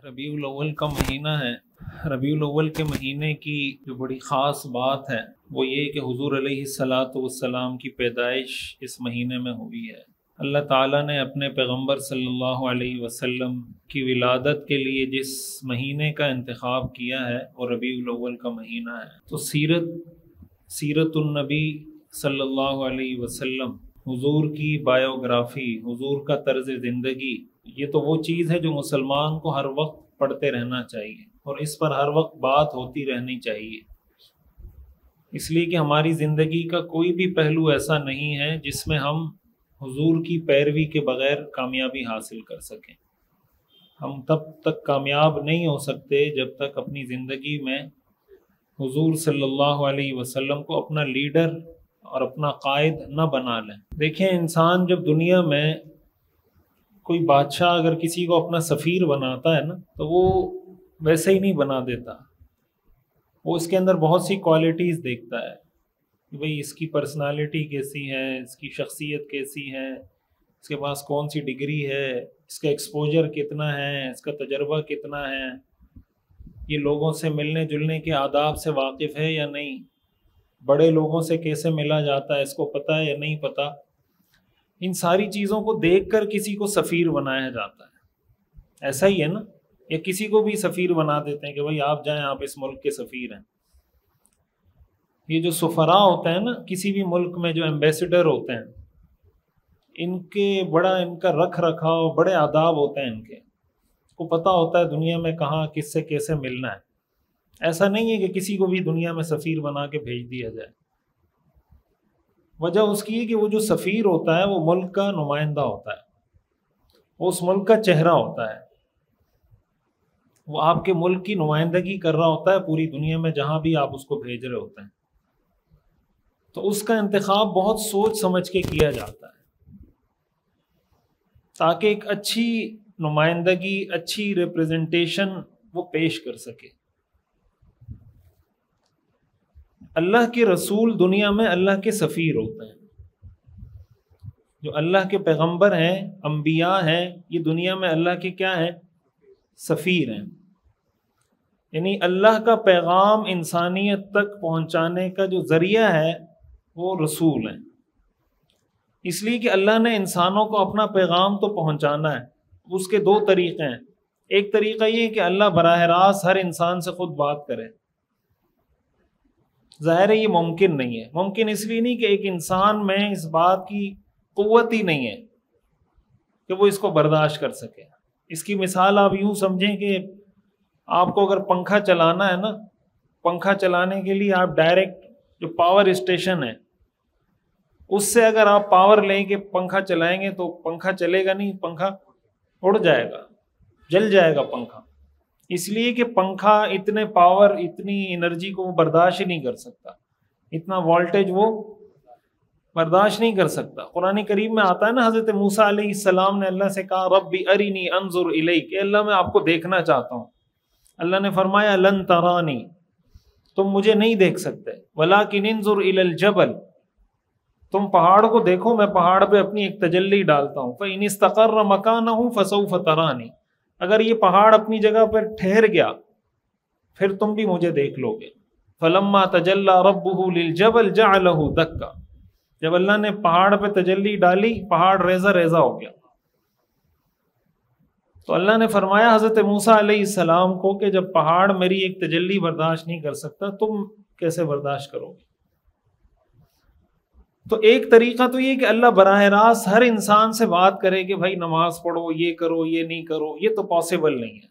ربیع الاول کا مہینہ ہے۔ ربیع الاول کے مہینے کی جو بڑی خاص بات ہے وہ یہ کہ حضور علیہ الصلاۃ والسلام کی پیدائش اس مہینے میں ہوئی ہے۔ اللہ تعالیٰ نے اپنے پیغمبر صلی اللہ علیہ وسلم کی ولادت کے لیے جس مہینے کا انتخاب کیا ہے وہ ربیع الاول کا مہینہ ہے۔ تو سیرت النبی صلی اللہ علیہ وسلم، حضور کی بایوگرافی، حضور کا طرز زندگی، یہ تو وہ چیز ہے جو مسلمان کو ہر وقت پڑھتے رہنا چاہیے اور اس پر ہر وقت بات ہوتی رہنی چاہیے، اس لیے کہ ہماری زندگی کا کوئی بھی پہلو ایسا نہیں ہے جس میں ہم حضور کی پیروی کے بغیر کامیابی حاصل کر سکیں۔ ہم تب تک کامیاب نہیں ہو سکتے جب تک اپنی زندگی میں حضور صلی اللہ علیہ وسلم کو اپنا لیڈر اور اپنا قائد نہ بنا لیں۔ دیکھیں، انسان جب دنیا میں کوئی بادشاہ اگر کسی کو اپنا سفیر بناتا ہے نا تو وہ ویسے ہی نہیں بنا دیتا، وہ اس کے اندر بہت سی کوالٹیز دیکھتا ہے کہ بھئی اس کی پرسنالٹی کیسی ہے، اس کی شخصیت کیسی ہے، اس کے پاس کون سی ڈگری ہے، اس کا ایکسپوجر کتنا ہے، اس کا تجربہ کتنا ہے، یہ لوگوں سے ملنے جلنے کے آداب سے واقف ہے یا نہیں، بڑے لوگوں سے کیسے ملا جاتا ہے، اس کو پتہ ہے یا نہیں پتہ۔ ان ساری چیزوں کو دیکھ کر کسی کو سفیر بنایا جاتا ہے۔ ایسا ہی ہے نا، یا کسی کو بھی سفیر بنا دیتے ہیں کہ بھئی آپ جائیں، آپ اس ملک کے سفیر ہیں۔ یہ جو سفراء ہوتے ہیں نا کسی بھی ملک میں، جو ایمبیسڈر ہوتے ہیں، ان کا رکھ رکھاؤ، بڑے آداب ہوتے ہیں ان کے، کو پتہ ہوتا ہے دنیا میں کہاں کس سے کیسے ملنا ہے۔ ایسا نہیں ہے کہ کسی کو بھی دنیا میں سفیر بنا کے بھیج دیا جائے۔ وجہ اس کی ہے کہ وہ جو سفیر ہوتا ہے وہ ملک کا نمائندہ ہوتا ہے، وہ اس ملک کا چہرہ ہوتا ہے، وہ آپ کے ملک کی نمائندگی کر رہا ہوتا ہے پوری دنیا میں جہاں بھی آپ اس کو بھیج رہے ہوتے ہیں۔ تو اس کا انتخاب بہت سوچ سمجھ کے کیا جاتا ہے تاکہ ایک اچھی نمائندگی، اچھی ریپریزنٹیشن وہ پیش کر سکے۔ اللہ کے رسول دنیا میں اللہ کے سفیر ہوتے ہیں، جو اللہ کے پیغمبر ہیں، انبیاء ہیں، یہ دنیا میں اللہ کے کیا ہیں؟ سفیر ہیں۔ یعنی اللہ کا پیغام انسانیت تک پہنچانے کا جو ذریعہ ہے وہ رسول ہیں، اس لیے کہ اللہ نے انسانوں کو اپنا پیغام تو پہنچانا ہے۔ اس کے دو طریقے ہیں۔ ایک طریقہ یہ ہے کہ اللہ براہ راست ہر انسان سے خود بات کرے۔ ظاہر ہے یہ ممکن نہیں ہے۔ ممکن اس لیے نہیں کہ ایک انسان میں اس بات کی قوت ہی نہیں ہے کہ وہ اس کو برداشت کر سکے۔ اس کی مثال آپ یوں سمجھیں کہ آپ کو اگر پنکھا چلانا ہے نا، پنکھا چلانے کے لیے آپ ڈائریکٹ جو پاور اسٹیشن ہے اس سے اگر آپ پاور لیں کہ پنکھا چلائیں گے تو پنکھا چلے گا نہیں، پنکھا اڑ جائے گا، جل جائے گا پنکھا، اس لیے کہ پنکھا اتنے پاور، اتنی انرجی کو وہ برداشت ہی نہیں کر سکتا، اتنا وولٹیج وہ برداشت نہیں کر سکتا۔ قرآن کریم میں آتا ہے نا، حضرت موسیٰ علیہ السلام نے اللہ سے کہا ربی ارینی انظر الیک، کہ اللہ میں آپ کو دیکھنا چاہتا ہوں۔ اللہ نے فرمایا لن ترانی، تم مجھے نہیں دیکھ سکتے، ولکن انظر الی الجبل، تم پہاڑ کو دیکھو، میں پہاڑ پہ اپنی ایک تجلی ڈالتا ہوں، فإن استقر مکانہ فسوف ترانی، اگر یہ پہاڑ اپنی جگہ پر ٹھہر گیا پھر تم بھی مجھے دیکھ لو گے۔ فلما تجلی ربہ للجبل جعلہ دکا، جب اللہ نے پہاڑ پہ تجلی ڈالی پہاڑ ریزہ ریزہ ہو گیا۔ تو اللہ نے فرمایا حضرت موسیٰ علیہ السلام کو کہ جب پہاڑ میری ایک تجلی برداشت نہیں کر سکتا تم کیسے برداشت کرو گے؟ تو ایک طریقہ تو یہ کہ اللہ براہ راست ہر انسان سے بات کرے کہ بھائی نماز پڑھو، یہ کرو، یہ نہیں کرو، یہ تو پاسبل نہیں ہے۔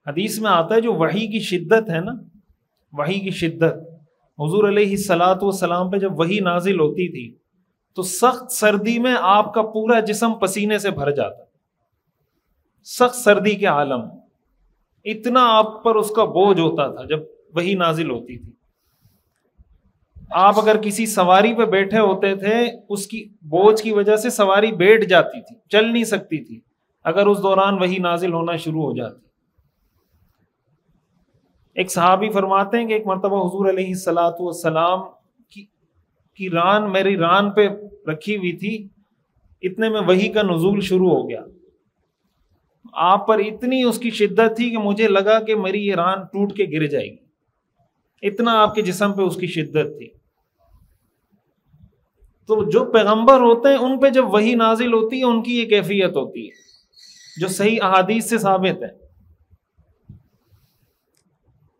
حدیث میں آتا ہے جو وحی کی شدت ہے نا، وحی کی شدت، حضور علیہ الصلاۃ والسلام پہ جب وحی نازل ہوتی تھی تو سخت سردی میں آپ کا پورا جسم پسینے سے بھر جاتا، سخت سردی کے عالم، اتنا آپ پر اس کا بوجھ ہوتا تھا جب وحی نازل ہوتی تھی۔ آپ اگر کسی سواری پہ بیٹھے ہوتے تھے، اس کی بوجھ کی وجہ سے سواری بیٹھ جاتی تھی، چل نہیں سکتی تھی اگر اس دوران وحی نازل ہونا شروع ہو جاتی۔ ایک صحابی فرماتے ہیں کہ ایک مرتبہ حضور علیہ الصلاۃ والسلام کی ران میری ران پہ رکھی ہوئی تھی، اتنے میں وحی کا نزول شروع ہو گیا۔ آپ پر اتنی اس کی شدت تھی کہ مجھے لگا کہ میری یہ ران ٹوٹ کے گر جائے گی، اتنا آپ کے جسم پہ اس کی شدت تھی۔ تو جو پیغمبر ہوتے ہیں ان پہ جب وحی نازل ہوتی ہے ان کی یہ کیفیت ہوتی ہے جو صحیح احادیث سے ثابت ہے۔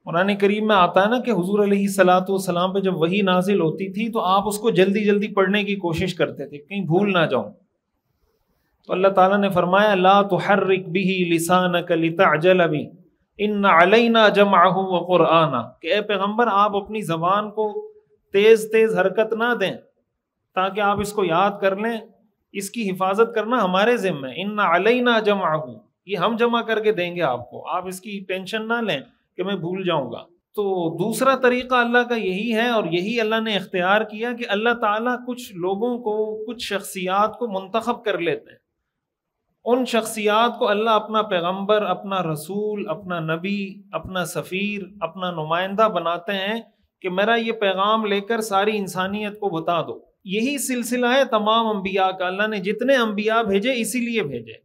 قرآن کریم میں آتا ہے نا کہ حضور علیہ الصلوۃ والسلام پہ جب وحی نازل ہوتی تھی تو آپ اس کو جلدی جلدی پڑھنے کی کوشش کرتے تھے کہیں بھول نہ جاؤں۔ تو اللہ تعالیٰ نے فرمایا لا تحرک به لسانک لتعجل به ان علینا جمعہ وقرآنہ، کہ اے پیغمبر آپ اپنی زبان کو تیز تیز حرکت نہ دیں تاکہ آپ اس کو یاد کر لیں، اس کی حفاظت کرنا ہمارے ذمہ ہے۔ ان علینا جمعہ، یہ ہم جمع کر کے دیں گے آپ کو، آپ اس کی ٹینشن نہ لیں کہ میں بھول جاؤں گا۔ تو دوسرا طریقہ اللہ کا یہی ہے، اور یہی اللہ نے اختیار کیا کہ اللہ تعالیٰ کچھ لوگوں کو، کچھ شخصیات کو منتخب کر لیتے ہیں۔ ان شخصیات کو اللہ اپنا پیغمبر، اپنا رسول، اپنا نبی، اپنا سفیر، اپنا نمائندہ بناتے ہیں کہ میرا یہ پیغام لے کر ساری انسانیت کو بتا دو۔ یہی سلسلہ ہے تمام انبیاء کا، اللہ نے جتنے انبیاء بھیجے اسی لیے بھیجے۔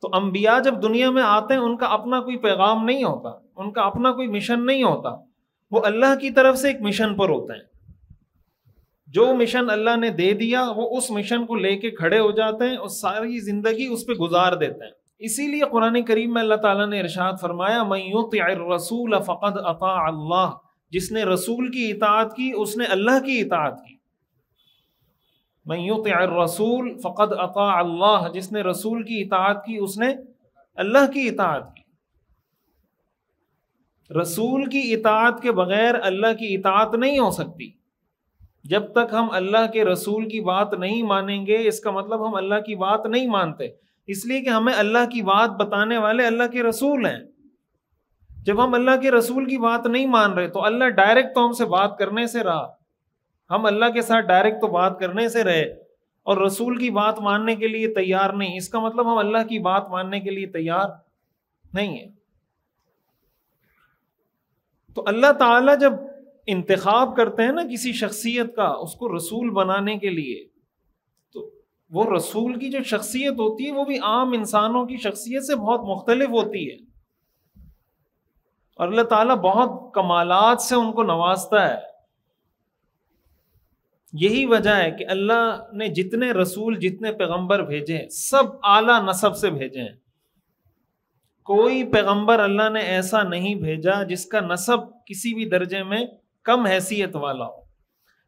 تو انبیاء جب دنیا میں آتے ہیں ان کا اپنا کوئی پیغام نہیں ہوتا، ان کا اپنا کوئی مشن نہیں ہوتا، وہ اللہ کی طرف سے ایک مشن پر ہوتے ہیں۔ جو مشن اللہ نے دے دیا وہ اس مشن کو لے کے کھڑے ہو جاتے ہیں اور ساری زندگی اس پہ گزار دیتے ہیں۔ اسی لیے قرآن کریم میں اللہ تعالیٰ نے ارشاد فرمایا من یطع الرسول فقد اطاع اللہ، جس نے رسول کی اطاعت کی اس نے اللہ کی اطاعت کی۔ من یطع الرسول فقد اطاع اللہ، جس نے رسول کی اطاعت کی اس نے اللہ کی اطاعت کی۔ رسول کی اطاعت کے بغیر اللہ کی اطاعت نہیں ہو سکتی۔ جب تک ہم اللہ کے رسول کی بات نہیں مانیں گے اس کا مطلب ہم اللہ کی بات نہیں مانتے، اس لیے کہ ہمیں اللہ کی بات بتانے والے اللہ کے رسول ہیں۔ جب ہم اللہ کے رسول کی بات نہیں مان رہے تو اللہ ڈائریکٹ تو ہم سے بات کرنے سے رہا، ہم اللہ کے ساتھ ڈائریکٹ تو بات کرنے سے رہے اور رسول کی بات ماننے کے لیے تیار نہیں، اس کا مطلب ہم اللہ کی بات ماننے کے لیے تیار نہیں ہیں۔ تو اللہ تعالیٰ جب انتخاب کرتے ہیں نا کسی شخصیت کا اس کو رسول بنانے کے لیے، تو وہ رسول کی جو شخصیت ہوتی ہے وہ بھی عام انسانوں کی شخصیت سے بہت مختلف ہوتی ہے، اور اللہ تعالیٰ بہت کمالات سے ان کو نوازتا ہے۔ یہی وجہ ہے کہ اللہ نے جتنے رسول، جتنے پیغمبر بھیجے ہیں سب اعلیٰ نسب سے بھیجے ہیں۔ کوئی پیغمبر اللہ نے ایسا نہیں بھیجا جس کا نسب کسی بھی درجے میں کم حیثیت والا ہو۔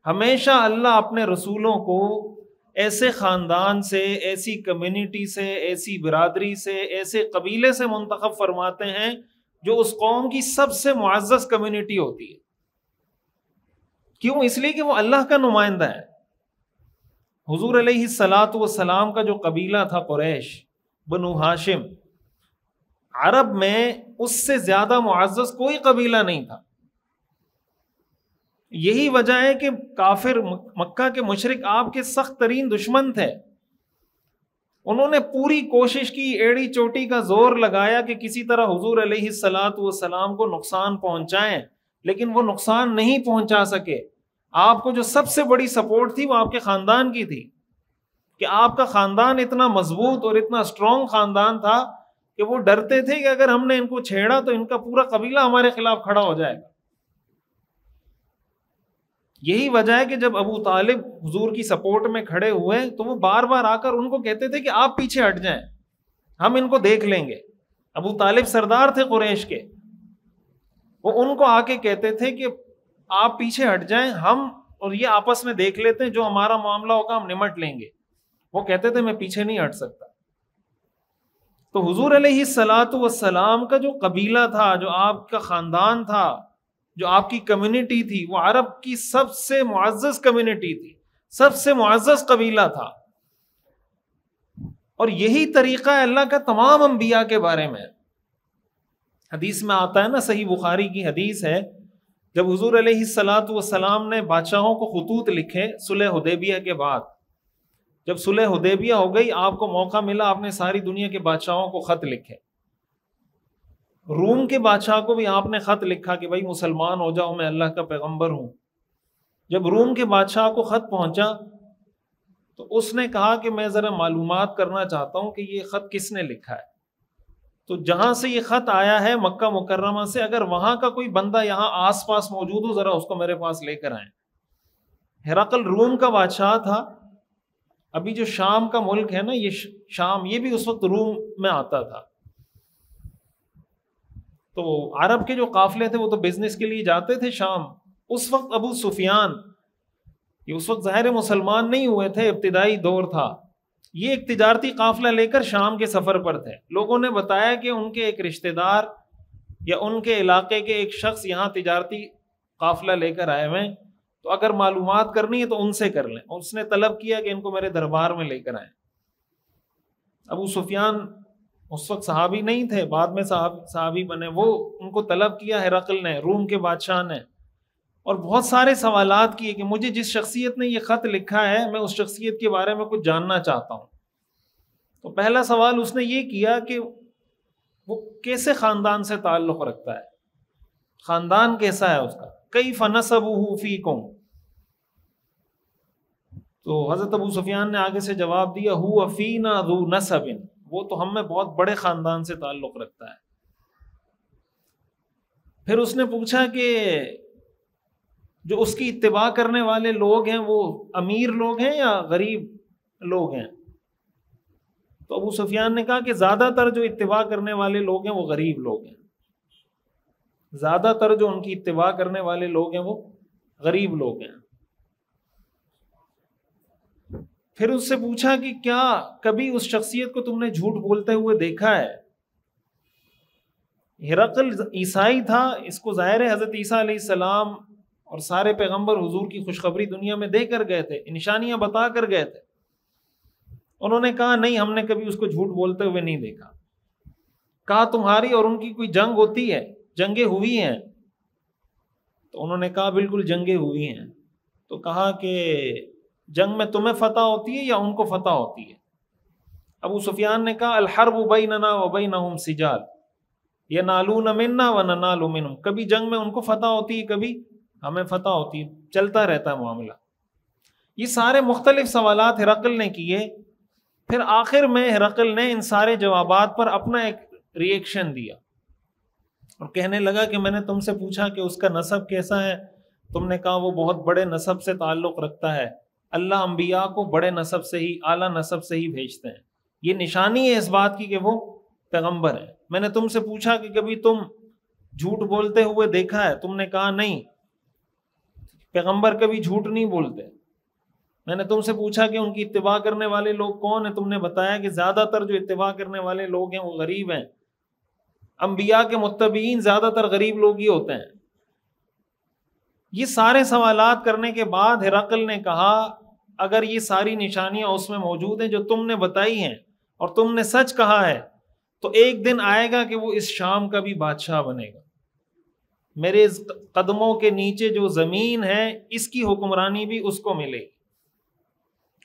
ہمیشہ اللہ اپنے رسولوں کو ایسے خاندان سے، ایسی کمیونٹی سے، ایسی برادری سے، ایسے قبیلے سے منتخب فرماتے ہیں جو اس قوم کی سب سے معزز کمیونٹی ہوتی ہے۔ کیوں؟ اس لیے کہ وہ اللہ کا نمائندہ ہے۔ حضور علیہ الصلوۃ والسلام کا جو قبیلہ تھا قریش، بنو ہاشم، عرب میں اس سے زیادہ معزز کوئی قبیلہ نہیں تھا۔ یہی وجہ ہے کہ کافر مکہ کے مشرک آپ کے سخت ترین دشمن تھے۔ انہوں نے پوری کوشش کی، ایڑی چوٹی کا زور لگایا کہ کسی طرح حضور علیہ الصلوۃ والسلام کو نقصان پہنچائیں، لیکن وہ نقصان نہیں پہنچا سکے۔ آپ کو جو سب سے بڑی سپورٹ تھی وہ آپ کے خاندان کی تھی، کہ آپ کا خاندان اتنا مضبوط اور اتنا اسٹرانگ خاندان تھا کہ وہ ڈرتے تھے کہ اگر ہم نے ان کو چھیڑا تو ان کا پورا قبیلہ ہمارے خلاف کھڑا ہو جائے گا۔ یہی وجہ ہے کہ جب ابو طالب حضور کی سپورٹ میں کھڑے ہوئے تو وہ بار بار آ کر ان کو کہتے تھے کہ آپ پیچھے ہٹ جائیں، ہم ان کو دیکھ لیں گے۔ ابو طالب سردار تھے قریش کے، وہ ان کو آ کے کہتے تھے کہ آپ پیچھے ہٹ جائیں، ہم اور یہ آپس میں دیکھ لیتے ہیں، جو ہمارا معاملہ ہوگا ہم نمٹ لیں گے۔ وہ کہتے تھے میں پیچھے نہیں ہٹ سکتا۔ تو حضور علیہ الصلوۃ والسلام کا جو قبیلہ تھا، جو آپ کا خاندان تھا، جو آپ کی کمیونٹی تھی، وہ عرب کی سب سے معزز کمیونٹی تھی، سب سے معزز قبیلہ تھا۔ اور یہی طریقہ ہے اللہ کا تمام انبیاء کے بارے میں۔ حدیث میں آتا ہے نا، صحیح بخاری کی حدیث ہے، جب حضور علیہ الصلوۃ والسلام نے بادشاہوں کو خطوط لکھے صلح حدیبیہ کے بعد، جب صلح حدیبیہ ہو گئی آپ کو موقع ملا، آپ نے ساری دنیا کے بادشاہوں کو خط لکھے۔ روم کے بادشاہ کو بھی آپ نے خط لکھا کہ بھائی مسلمان ہو جاؤ، میں اللہ کا پیغمبر ہوں۔ جب روم کے بادشاہ کو خط پہنچا تو اس نے کہا کہ میں ذرا معلومات کرنا چاہتا ہوں کہ یہ خط کس نے لکھا ہے۔ تو جہاں سے یہ خط آیا ہے مکہ مکرمہ سے، اگر وہاں کا کوئی بندہ یہاں آس پاس موجود ہو، ذرا اس کو میرے پاس لے کر آئیں۔ ہرقل روم کا بادشاہ تھا۔ ابھی جو شام کا ملک ہے نا، یہ شام، یہ بھی اس وقت روم میں آتا تھا۔ تو عرب کے جو قافلے تھے وہ تو بزنس کے لیے جاتے تھے شام۔ اس وقت ابو سفیان، یہ اس وقت ظاہر مسلمان نہیں ہوئے تھے، ابتدائی دور تھا، یہ ایک تجارتی قافلہ لے کر شام کے سفر پر تھے۔ لوگوں نے بتایا کہ ان کے ایک رشتہ دار یا ان کے علاقے کے ایک شخص یہاں تجارتی قافلہ لے کر آئے ہوئے ہیں، تو اگر معلومات کرنی ہے تو ان سے کر لیں۔ اس نے طلب کیا کہ ان کو میرے دربار میں لے کر آئیں۔ ابو سفیان اس وقت صحابی نہیں تھے، بعد میں صحابی بنے، وہ ان کو طلب کیا ہرقل نے، روم کے بادشاہ نے، اور بہت سارے سوالات کیے کہ مجھے جس شخصیت نے یہ خط لکھا ہے میں اس شخصیت کے بارے میں کچھ جاننا چاہتا ہوں۔ تو پہلا سوال اس نے یہ کیا کہ وہ کیسے خاندان سے تعلق رکھتا ہے، خاندان کیسا ہے اس کا، کیف نسبہ فیکم۔ تو حضرت ابو سفیان نے آگے سے جواب دیا، ہو فینا ذو نسب، وہ تو ہم میں بہت بڑے خاندان سے تعلق رکھتا ہے۔ پھر اس نے پوچھا کہ جو اس کی اتباع کرنے والے لوگ ہیں وہ امیر لوگ ہیں یا غریب لوگ ہیں؟ تو ابو سفیان نے کہا کہ زیادہ تر جو اتباع کرنے والے لوگ ہیں وہ غریب لوگ ہیں، زیادہ تر جو ان کی اتباع کرنے والے لوگ ہیں وہ غریب لوگ ہیں۔ پھر اس سے پوچھا کہ کیا کبھی اس شخصیت کو تم نے جھوٹ بولتے ہوئے دیکھا ہے؟ ہرقل عیسائی تھا، اس کو ظاہر ہے حضرت عیسیٰ علیہ السلام اور سارے پیغمبر حضور کی خوشخبری دنیا میں دے کر گئے تھے، نشانیاں بتا کر گئے تھے۔ انہوں نے کہا نہیں، ہم نے کبھی اس کو جھوٹ بولتے ہوئے نہیں دیکھا۔ کہا تمہاری اور ان کی کوئی جنگ ہوتی ہے، جنگیں ہوئی ہیں؟ تو انہوں نے کہا بالکل جنگیں ہوئی ہیں۔ تو کہا کہ جنگ میں تمہیں فتح ہوتی ہے یا ان کو فتح ہوتی ہے؟ ابو سفیان نے کہا الحرب بیننا وبینہم سجال ینالون منا وننال منہم، کبھی جنگ میں ان کو فتح ہوتی ہے، کبھی ہمیں فتح ہوتی ہے، چلتا رہتا ہے معاملہ۔ یہ سارے مختلف سوالات ہرقل نے کیے۔ پھر آخر میں ہرقل نے ان سارے جوابات پر اپنا ایک ری ایکشن دیا اور کہنے لگا کہ میں نے تم سے پوچھا کہ اس کا نسب کیسا ہے، تم نے کہا وہ بہت بڑے نسب سے تعلق رکھتا ہے، اللہ انبیاء کو بڑے نسب سے ہی، اعلیٰ نسب سے ہی بھیجتے ہیں، یہ نشانی ہے اس بات کی کہ وہ پیغمبر ہے۔ میں نے تم سے پوچھا کہ کبھی تم جھوٹ بولتے ہوئے دیکھا ہے، تم نے کہا نہیں، پیغمبر کبھی جھوٹ نہیں بولتے۔ میں نے تم سے پوچھا کہ ان کی اتباع کرنے والے لوگ کون ہیں، تم نے بتایا کہ زیادہ تر جو اتباع کرنے والے لوگ ہیں وہ غریب ہیں، انبیاء کے متبعین زیادہ تر غریب لوگ ہی ہوتے ہیں۔ یہ سارے سوالات کرنے کے بعد ہرقل نے کہا اگر یہ ساری نشانیاں اس میں موجود ہیں جو تم نے بتائی ہیں اور تم نے سچ کہا ہے، تو ایک دن آئے گا کہ وہ اس شام کا بھی بادشاہ بنے گا، میرے قدموں کے نیچے جو زمین ہے اس کی حکمرانی بھی اس کو ملے گی۔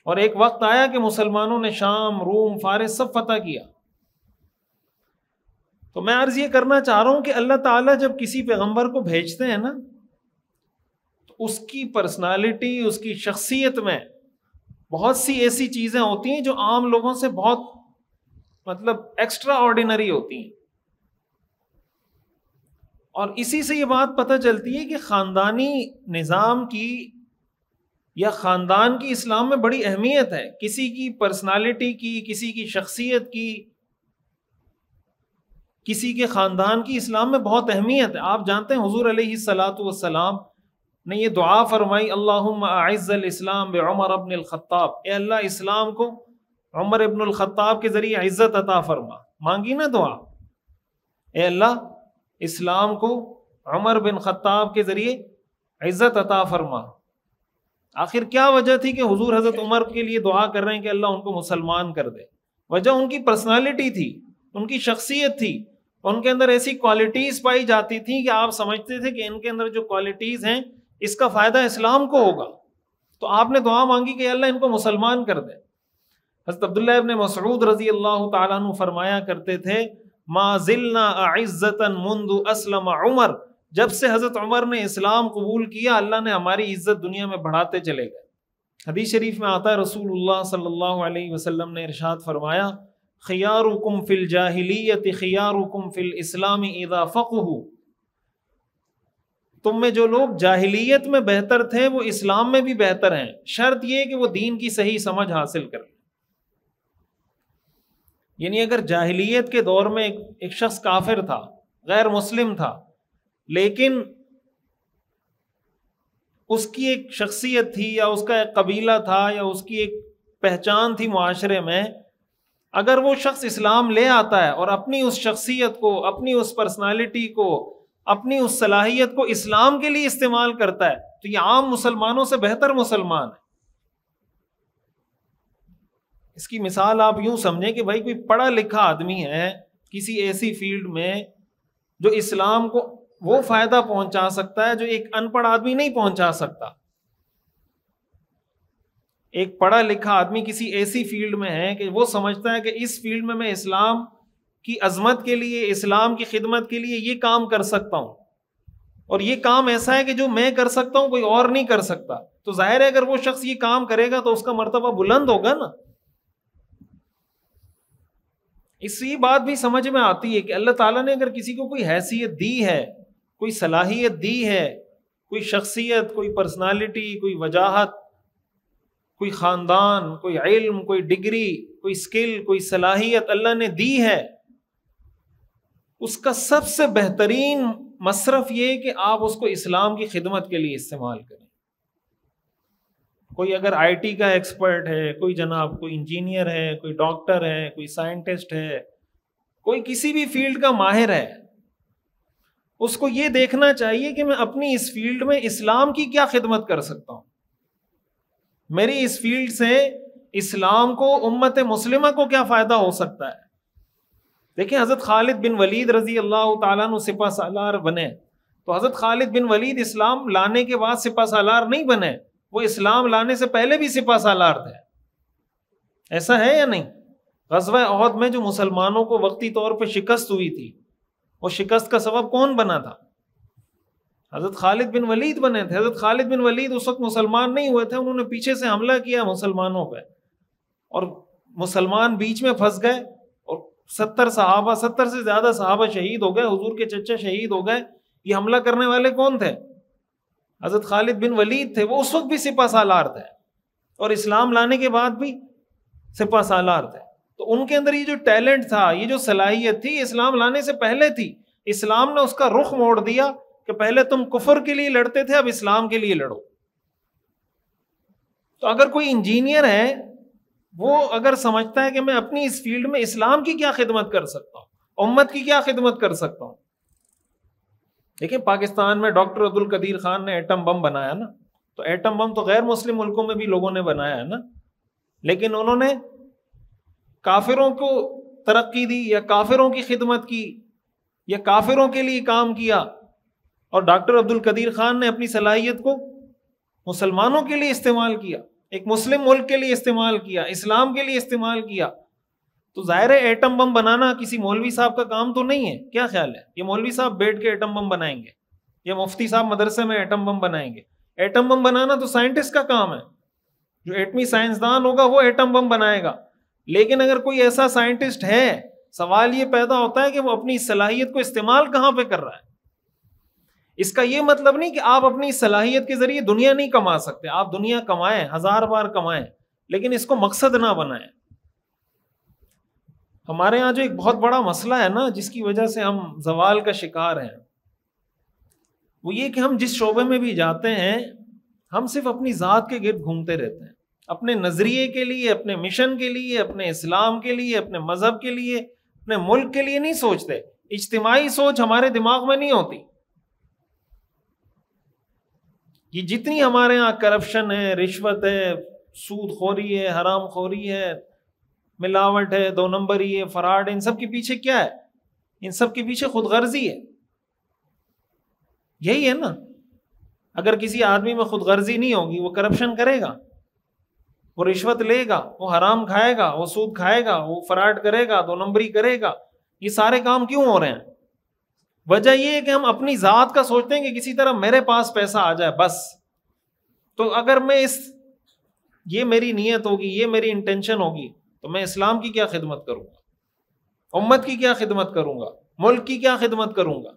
اور ایک وقت آیا کہ مسلمانوں نے شام، روم، فارس سب فتح کیا۔ تو میں عرض یہ کرنا چاہ رہا ہوں کہ اللہ تعالیٰ جب کسی پیغمبر کو بھیجتے ہیں نا، تو اس کی پرسنالٹی، اس کی شخصیت میں بہت سی ایسی چیزیں ہوتی ہیں جو عام لوگوں سے بہت ایکسٹرا آرڈینری ہوتی ہیں۔ اور اسی سے یہ بات پتہ چلتی ہے کہ خاندانی نظام کی یا خاندان کی اسلام میں بڑی اہمیت ہے، کسی کی پرسنالٹی کی، کسی کی شخصیت کی، کسی کے خاندان کی اسلام میں بہت اہمیت ہے۔ آپ جانتے ہیں حضور علیہ الصلاۃ والسلام نے یہ دعا فرمائی، اللہم اعز الاسلام بعمر ابن الخطاب، اے اللہ اسلام کو عمر ابن الخطاب کے ذریعے عزت عطا فرما۔ مانگی نا دعا، اے اللہ اسلام کو عمر بن خطاب کے ذریعے عزت عطا فرما۔ آخر کیا وجہ تھی کہ حضور حضرت عمر کے لیے دعا کر رہے ہیں کہ اللہ ان کو مسلمان کر دے؟ وجہ ان کی پرسنالٹی تھی، ان کی شخصیت تھی، ان کے اندر ایسی کوالٹیز پائی جاتی تھیں کہ آپ سمجھتے تھے کہ ان کے اندر جو کوالٹیز ہیں اس کا فائدہ اسلام کو ہوگا۔ تو آپ نے دعا مانگی کہ اللہ ان کو مسلمان کر دے۔ حضرت عبداللہ ابن مسعود رضی اللہ تعالیٰ عنہ فرمایا کرتے تھے، ما زلنا اعزتا منذ اسلم عمر، جب سے حضرت عمر نے اسلام قبول کیا اللہ نے ہماری عزت دنیا میں بڑھاتے چلے گئے۔ حدیث شریف میں آتا ہے رسول اللہ صلی اللہ علیہ وسلم نے ارشاد فرمایا، خیارکم فی الجاہلیت خیارکم فی الاسلام اذا فقہوا، تم میں جو لوگ جاہلیت میں بہتر تھے وہ اسلام میں بھی بہتر ہیں، شرط یہ کہ وہ دین کی صحیح سمجھ حاصل کر لیں۔ یعنی اگر جاہلیت کے دور میں ایک شخص کافر تھا، غیر مسلم تھا، لیکن اس کی ایک شخصیت تھی یا اس کا ایک قبیلہ تھا یا اس کی ایک پہچان تھی معاشرے میں، اگر وہ شخص اسلام لے آتا ہے اور اپنی اس شخصیت کو، اپنی اس پرسنالٹی کو، اپنی اس صلاحیت کو اسلام کے لیے استعمال کرتا ہے تو یہ عام مسلمانوں سے بہتر مسلمان ہے۔ اس کی مثال آپ یوں سمجھیں کہ بھائی کوئی پڑھا لکھا آدمی ہے کسی ایسی فیلڈ میں جو اسلام کو وہ فائدہ پہنچا سکتا ہے جو ایک ان پڑھ آدمی نہیں پہنچا سکتا۔ ایک پڑھا لکھا آدمی کسی ایسی فیلڈ میں ہے کہ وہ سمجھتا ہے کہ اس فیلڈ میں اسلام کی عظمت کے لیے، اسلام کی خدمت کے لیے یہ کام کر سکتا ہوں، اور یہ کام ایسا ہے کہ جو میں کر سکتا ہوں کوئی اور نہیں کر سکتا، تو ظاہر ہے اگر وہ شخص یہ کام کرے گا تو اس کا مرتبہ بلند ہوگا نا۔ اس سے یہ بات بھی سمجھ میں آتی ہے کہ اللہ تعالیٰ نے اگر کسی کو کوئی حیثیت دی ہے، کوئی صلاحیت دی ہے، کوئی شخصیت، کوئی پرسنالٹی، کوئی وجاہت، کوئی خاندان، کوئی علم، کوئی ڈگری، کوئی سکل، کوئی صلاحیت اللہ نے دی ہے، اس کا سب سے بہترین مصرف یہ کہ آپ اس کو اسلام کی خدمت کے لیے استعمال کریں۔ کوئی اگر آئی ٹی کا ایکسپرٹ ہے، کوئی جناب کوئی انجینئر ہے، کوئی ڈاکٹر ہے، کوئی سائنٹسٹ ہے، کوئی کسی بھی فیلڈ کا ماہر ہے، اس کو یہ دیکھنا چاہیے کہ میں اپنی اس فیلڈ میں اسلام کی کیا خدمت کر سکتا ہوں، میری اس فیلڈ سے اسلام کو، امت مسلمہ کو کیا فائدہ ہو سکتا ہے۔ دیکھیں حضرت خالد بن ولید رضی اللہ تعالیٰ عنہ سپہ سالار بنے، تو حضرت خالد بن ولید اسلام لانے کے بعد سپہ سالار نہیں بنے، وہ اسلام لانے سے پہلے بھی سپہ سالار تھے، ایسا ہے یا نہیں؟ غزوہ احد میں جو مسلمانوں کو وقتی طور پہ شکست ہوئی تھی، وہ شکست کا سبب کون بنا تھا؟ حضرت خالد بن ولید بنے تھے۔ حضرت خالد بن ولید اس وقت مسلمان نہیں ہوئے تھے، انہوں نے پیچھے سے حملہ کیا مسلمانوں پہ، اور مسلمان بیچ میں پھنس گئے، اور 70 سے زیادہ صحابہ شہید ہو گئے، حضور کے چچا شہید ہو گئے۔ یہ حملہ کرنے والے کون تھے؟ حضرت خالد بن ولید تھے، وہ اس وقت بھی سپہ سالار تھے اور اسلام لانے کے بعد بھی سپہ سالار تھے۔ تو ان کے اندر یہ جو ٹیلنٹ تھا، یہ جو صلاحیت تھی، اسلام لانے سے پہلے تھی۔ اسلام نے اس کا رخ موڑ دیا کہ پہلے تم کفر کے لیے لڑتے تھے، اب اسلام کے لیے لڑو۔ تو اگر کوئی انجینئر ہے، وہ اگر سمجھتا ہے کہ میں اپنی اس فیلڈ میں اسلام کی کیا خدمت کر سکتا ہوں، امت کی کیا خدمت کر سکتا ہوں۔ دیکھیں پاکستان میں ڈاکٹر عبد القدیر خان نے ایٹم بم بنایا نا، تو ایٹم بم تو غیر مسلم ملکوں میں بھی لوگوں نے بنایا ہے نا، لیکن انہوں نے کافروں کو ترقی دی یا کافروں کی خدمت کی یا کافروں کے لیے کام کیا، اور ڈاکٹر عبد القدیر خان نے اپنی صلاحیت کو مسلمانوں کے لیے استعمال کیا، ایک مسلم ملک کے لیے استعمال کیا، اسلام کے لیے استعمال کیا۔ تو ظاہر ہے ایٹم بم بنانا کسی مولوی صاحب کا کام تو نہیں ہے۔ کیا خیال ہے؟ یہ مولوی صاحب بیٹھ کے ایٹم بم بنائیں گے یا مفتی صاحب مدرسے میں ایٹم بم بنائیں گے؟ ایٹم بم بنانا تو سائنٹسٹ کا کام ہے، جو ایٹمی سائنسدان ہوگا وہ ایٹم بم بنائے گا۔ لیکن اگر کوئی ایسا سائنٹسٹ ہے، سوال یہ پیدا ہوتا ہے کہ وہ اپنی صلاحیت کو استعمال کہاں پہ کر رہا ہے۔ اس کا یہ مطلب نہیں کہ آپ اپنی صلاحیت کے ذریعے دنیا نہیں کما سکتے، آپ دنیا کمائیں، 1000 بار کمائیں، لیکن اس کو مقصد نہ بنائیں۔ ہمارے ہاں جو ایک بہت بڑا مسئلہ ہے نا، جس کی وجہ سے ہم زوال کا شکار ہیں، وہ یہ کہ ہم جس شعبے میں بھی جاتے ہیں، ہم صرف اپنی ذات کے گرد گھومتے رہتے ہیں، اپنے نظریے کے لیے، اپنے مشن کے لیے، اپنے اسلام کے لیے، اپنے مذہب کے لیے، اپنے ملک کے لیے نہیں سوچتے۔ اجتماعی سوچ ہمارے دماغ میں نہیں ہوتی۔ یہ جتنی ہمارے ہاں کرپشن ہے، رشوت ہے، سود خوری ہے، حرام خوری ہے، ملاوٹ ہے، 2 نمبری ہے، فراڈ ہے، ان سب کے پیچھے کیا ہے؟ ان سب کے پیچھے خود غرضی ہے۔ یہی ہے نا، اگر کسی آدمی میں خود غرضی نہیں ہوگی، وہ کرپشن کرے گا، وہ رشوت لے گا، وہ حرام کھائے گا، وہ سود کھائے گا، وہ فراڈ کرے گا، 2 نمبری کرے گا۔ یہ سارے کام کیوں ہو رہے ہیں؟ وجہ یہ ہے کہ ہم اپنی ذات کا سوچتے ہیں کہ کسی طرح میرے پاس پیسہ آ جائے بس۔ تو اگر میں یہ میری نیت ہوگی، یہ میری انٹینشن ہوگی، تو میں اسلام کی کیا خدمت کروں گا؟ امت کی کیا خدمت کروں گا، ملک کی کیا خدمت کروں گا؟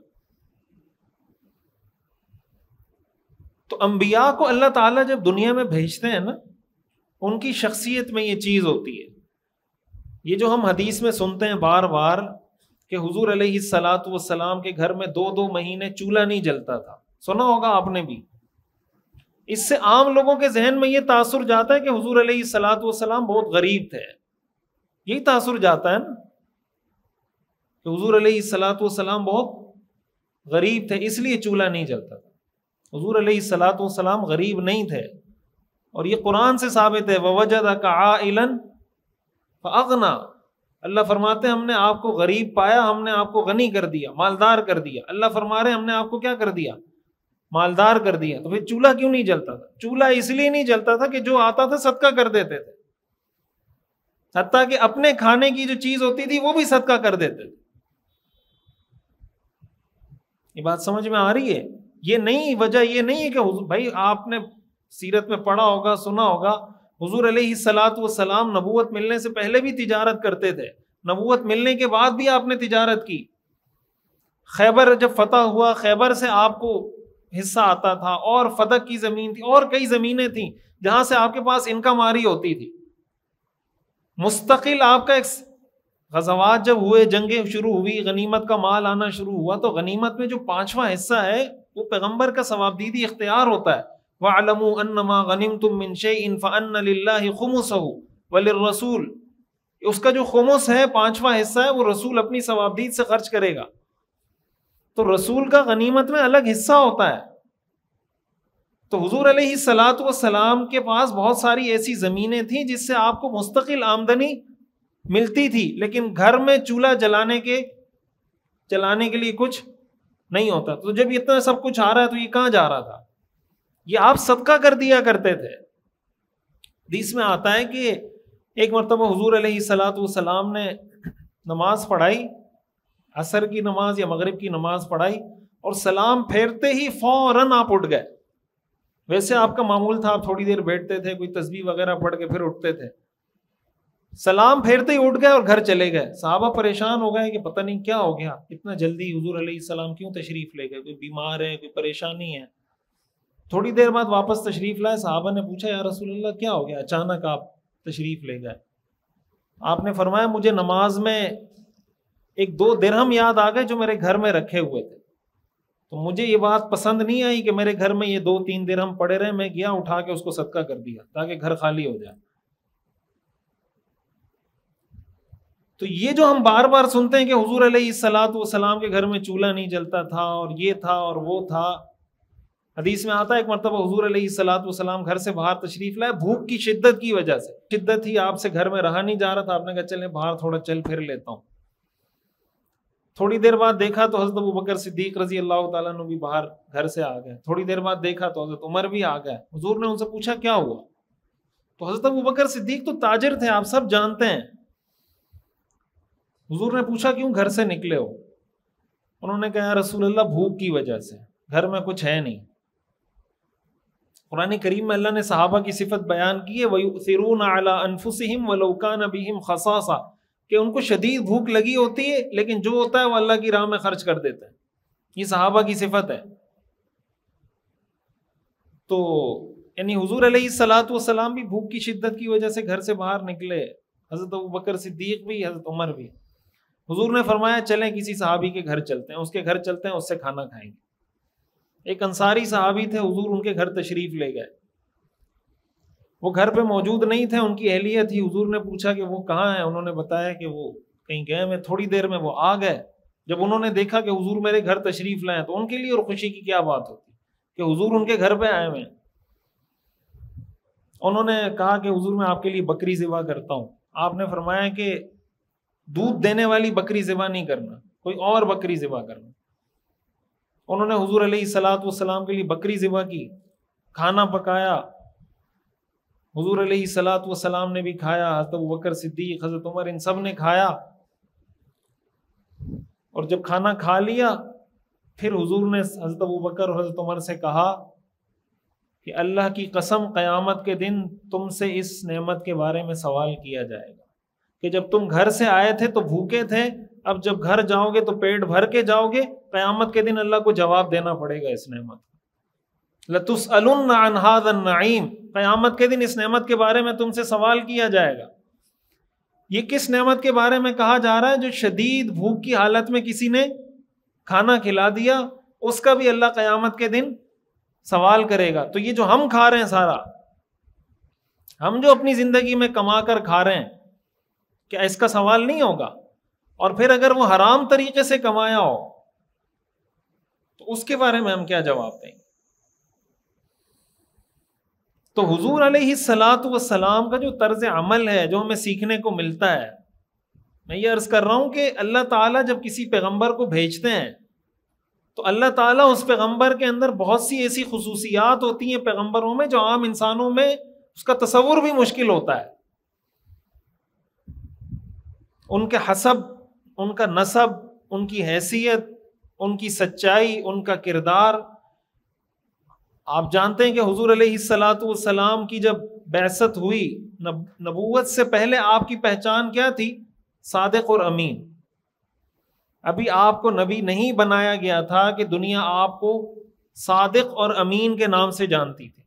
تو انبیاء کو اللہ تعالیٰ جب دنیا میں بھیجتے ہیں نا، ان کی شخصیت میں یہ چیز ہوتی ہے. یہ جو ہم حدیث میں سنتے ہیں بار بار کہ حضور علیہ الصلاۃ والسلام کے گھر میں 2 مہینے چولہا نہیں جلتا تھا، سنا ہوگا آپ نے بھی. اس سے عام لوگوں کے ذہن میں یہ تاثر جاتا ہے کہ حضور علیہ الصلاۃ والسلام بہت غریب تھے. یہی تاثر جاتا ہے نا کہ حضور علیہ الصلاۃ والسلام بہت غریب تھے اس لیے چولہا نہیں جلتا تھا. حضور علیہ الصلاۃ والسلام غریب نہیں تھے، اور یہ قرآن سے ثابت ہے. وَوَجَدَكَ عَائِلًا فَأَغْنَى. اللہ فرماتے ہیں ہم نے آپ کو غریب پایا، ہم نے آپ کو غنی کر دیا، مالدار کر دیا. اللہ فرما رہے ہیں ہم نے آپ کو کیا کر دیا؟ مالدار کر دیا. تو پھر چولہا کیوں نہیں جلتا تھا؟ چولہا اس لیے نہیں جلتا تھا کہ جو آتا تھا صدقہ کر دیتے تھے، حتیٰ کہ اپنے کھانے کی جو چیز ہوتی تھی وہ بھی صدقہ کر دیتے تھے. یہ بات سمجھ میں آ رہی ہے؟ یہ نہیں، وجہ یہ نہیں ہے کہ بھائی آپ نے سیرت میں پڑھا ہوگا، سنا ہوگا، حضور علیہ الصلاۃ والسلام نبوت ملنے سے پہلے بھی تجارت کرتے تھے، نبوت ملنے کے بعد بھی آپ نے تجارت کی. خیبر جب فتح ہوا، خیبر سے آپ کو حصہ آتا تھا، اور فتح کی زمین تھی، اور کئی زمینیں تھیں جہاں سے آپ کے پاس انکم آ رہی ہوتی تھی. مستقل آپ کا ایک غزوات جب ہوئے، جنگیں شروع ہوئی، غنیمت کا مال آنا شروع ہوا، تو غنیمت میں جو 5واں حصہ ہے وہ پیغمبر کا ثوابدیدی اختیار ہوتا ہے. وَاعْلَمُوا أَنَّمَا غَنِمْتُم مِّن شَيْءٍ فَأَنَّ لِلَّهِ خُمُسَهُ وَلِلرَّسُولِ. اس کا جو خمس ہے، 5واں حصہ ہے، وہ رسول اپنی ثوابدید سے خرچ کرے گا. تو رسول کا غنیمت میں الگ حصہ ہوتا ہے. تو حضور علیہ الصلاۃ والسلام کے پاس بہت ساری ایسی زمینیں تھیں جس سے آپ کو مستقل آمدنی ملتی تھی، لیکن گھر میں چولہا جلانے کے لیے کچھ نہیں ہوتا. تو جب اتنا سب کچھ آ رہا ہے تو یہ کہاں جا رہا تھا؟ یہ آپ صدقہ کر دیا کرتے تھے. حدیث میں آتا ہے کہ ایک مرتبہ حضور علیہ الصلاۃ والسلام نے نماز پڑھائی، عصر کی نماز یا مغرب کی نماز پڑھائی، اور سلام پھیرتے ہی فوراً آپ اٹھ گئے. ویسے آپ کا معمول تھا آپ تھوڑی دیر بیٹھتے تھے، کوئی تسبیح وغیرہ پڑھ کے پھر اٹھتے تھے. سلام پھیرتے ہی اٹھ گئے اور گھر چلے گئے. صحابہ پریشان ہو گئے کہ پتہ نہیں کیا ہو گیا، اتنا جلدی حضور علیہ السلام کیوں تشریف لے گئے، کوئی بیمار ہے، کوئی پریشانی ہے. تھوڑی دیر بعد واپس تشریف لائے. صحابہ نے پوچھا یا رسول اللہ کیا ہو گیا، اچانک آپ تشریف لے گئے؟ آپ نے فرمایا مجھے نماز میں 1-2 درہم یاد آ گئے جو میرے گھر میں رکھے ہوئے تھے، تو مجھے یہ بات پسند نہیں آئی کہ میرے گھر میں یہ 2-3 درہم پڑے رہے. میں گیا اٹھا کے اس کو صدقہ کر دیا تاکہ گھر خالی ہو جائے. تو یہ جو ہم بار بار سنتے ہیں کہ حضور علیہ الصلاۃ والسلام کے گھر میں چولہا نہیں جلتا تھا، اور یہ تھا اور وہ تھا. حدیث میں آتا ہے ایک مرتبہ حضور علیہ الصلاۃ والسلام گھر سے باہر تشریف لائے، بھوک کی شدت کی وجہ سے. شدت ہی آپ سے گھر میں رہا نہیں جا رہا تھا. آپ نے کہا چلیں باہر تھوڑا چل پھر لیتا ہوں. تھوڑی دیر بعد دیکھا تو حضرت ابوبکر صدیق رضی اللہ تعالیٰ عنہ بھی باہر گھر سے آ گئے. تھوڑی دیر بعد دیکھا تو حضرت عمر بھی آ گئے. حضور نے ان سے پوچھا کیا ہوا؟ تو حضرت ابوبکر صدیق تو تاجر تھے، آپ سب جانتے ہیں. حضور نے پوچھا کیوں گھر سے نکلے ہو؟ انہوں نے کہا یا رسول اللہ بھوک کی وجہ سے، گھر میں کچھ ہے نہیں. قرآن کریم میں اللہ نے صحابہ کی صفت بیان کی ہے وَيُؤْثِرُونَ عَلَىٰ أَنفُسِهِمْ وَلَوْ كَانَ بِهِمْ خَصَاصَةٌ، کہ ان کو شدید بھوک لگی ہوتی ہے لیکن جو ہوتا ہے وہ اللہ کی راہ میں خرچ کر دیتے ہیں. یہ صحابہ کی صفت ہے. تو یعنی حضور علیہ الصلاۃ والسلام بھی بھوک کی شدت کی وجہ سے گھر سے باہر نکلے، حضرت ابوبکر صدیق بھی، حضرت عمر بھی. حضور نے فرمایا چلیں کسی صحابی کے گھر چلتے ہیں، اس کے گھر چلتے ہیں، اس سے کھانا کھائیں گے. ایک انصاری صحابی تھے، حضور ان کے گھر تشریف لے گئے. وہ گھر پہ موجود نہیں تھے، ان کی اہلیہ تھی. حضور نے پوچھا کہ وہ کہاں ہیں؟ انہوں نے بتایا کہ وہ کہیں گئے میں. تھوڑی دیر میں وہ آ گئے. جب انہوں نے دیکھا کہ حضور میرے گھر تشریف لائے تو ان کے لیے اور خوشی کی کیا بات ہوتی کہ حضور ان کے گھر پہ آئے ہوئے ہیں. انہوں نے کہا کہ حضور میں آپ کے لیے بکری ذبح کرتا ہوں. آپ نے فرمایا کہ دودھ دینے والی بکری ذبح نہیں کرنا، کوئی اور بکری ذبح کرنا. انہوں نے حضور علیہ الصلاۃ والسلام کے لیے بکری ذبح کی، کھانا پکایا. حضور علیہ الصلاۃ والسلام نے بھی کھایا، حضرت ابوبکر صدیق، حضرت عمر، ان سب نے کھایا. اور جب کھانا کھا لیا پھر حضور نے حضرت ابوبکر اور حضرت عمر سے کہا کہ اللہ کی قسم قیامت کے دن تم سے اس نعمت کے بارے میں سوال کیا جائے گا. کہ جب تم گھر سے آئے تھے تو بھوکے تھے، اب جب گھر جاؤ گے تو پیٹ بھر کے جاؤ گے، قیامت کے دن اللہ کو جواب دینا پڑے گا اس نعمت کا۔ لَتُسْأَلُنَّ عَنْ هَذَا النَّعِيمِ، قیامت کے دن اس نعمت کے بارے میں تم سے سوال کیا جائے گا۔ یہ کس نعمت کے بارے میں کہا جا رہا ہے؟ جو شدید بھوک کی حالت میں کسی نے کھانا کھلا دیا، اس کا بھی اللہ قیامت کے دن سوال کرے گا۔ تو یہ جو ہم کھا رہے ہیں سارا، ہم جو اپنی زندگی میں کما کر کھا رہے ہیں، کیا اس کا سوال نہیں ہوگا؟ اور پھر اگر وہ حرام طریقے سے کمایا ہو تو اس کے بارے میں ہم کیا جواب دیں گے؟ تو حضور علیہ الصلاۃ والسلام کا جو طرز عمل ہے، جو ہمیں سیکھنے کو ملتا ہے، میں یہ عرض کر رہا ہوں کہ اللہ تعالیٰ جب کسی پیغمبر کو بھیجتے ہیں تو اللہ تعالیٰ اس پیغمبر کے اندر بہت سی ایسی خصوصیات ہوتی ہیں پیغمبروں میں جو عام انسانوں میں اس کا تصور بھی مشکل ہوتا ہے۔ ان کے حسب، ان کا نسب، ان کی حیثیت، ان کی سچائی، ان کا کردار۔ آپ جانتے ہیں کہ حضور علیہ الصلاۃ والسلام کی جب بعثت ہوئی، نبوت سے پہلے آپ کی پہچان کیا تھی؟ صادق اور امین۔ ابھی آپ کو نبی نہیں بنایا گیا تھا کہ دنیا آپ کو صادق اور امین کے نام سے جانتی تھی،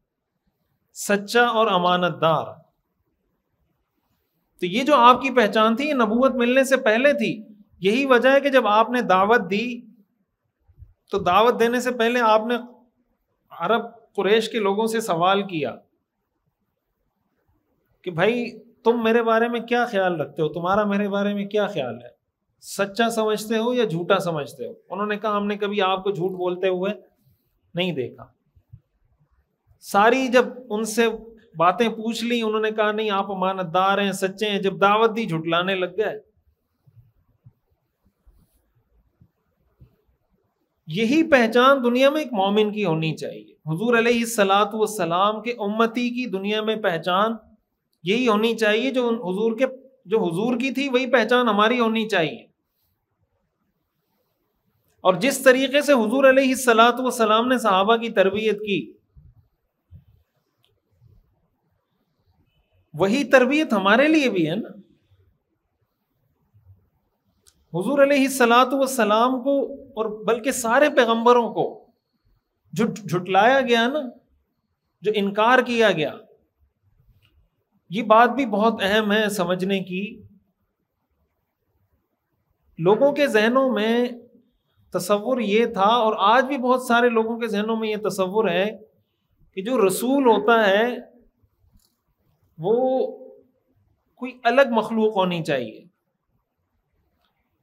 سچا اور امانت دار۔ تو یہ جو آپ کی پہچان تھی، یہ نبوت ملنے سے پہلے تھی۔ یہی وجہ ہے کہ جب آپ نے دعوت دی تو دعوت دینے سے پہلے آپ نے عرب قریش کے لوگوں سے سوال کیا کہ بھائی تم میرے بارے میں کیا خیال رکھتے ہو، تمہارا میرے بارے میں کیا خیال ہے، سچا سمجھتے ہو یا جھوٹا سمجھتے ہو؟ انہوں نے کہا ہم نے کبھی آپ کو جھوٹ بولتے ہوئے نہیں دیکھا۔ ساری جب ان سے باتیں پوچھ لی، انہوں نے کہا نہیں آپ امانت دار ہیں، سچے ہیں۔ جب دعوت دی جھٹلانے لگ گئے۔ یہی پہچان دنیا میں ایک مومن کی ہونی چاہیے۔ حضور علیہ الصلاۃ والسلام کے امتی کی دنیا میں پہچان یہی ہونی چاہیے، جو حضور کی تھی وہی پہچان ہماری ہونی چاہیے۔ اور جس طریقے سے حضور علیہ الصلاۃ والسلام نے صحابہ کی تربیت کی، وہی تربیت ہمارے لیے بھی ہے نا۔ حضور علیہ الصلاۃ والسلام کو اور بلکہ سارے پیغمبروں کو جو جھٹلایا گیا نا، جو انکار کیا گیا، یہ بات بھی بہت اہم ہے سمجھنے کی۔ لوگوں کے ذہنوں میں تصور یہ تھا، اور آج بھی بہت سارے لوگوں کے ذہنوں میں یہ تصور ہے کہ جو رسول ہوتا ہے وہ کوئی الگ مخلوق ہونی چاہیے،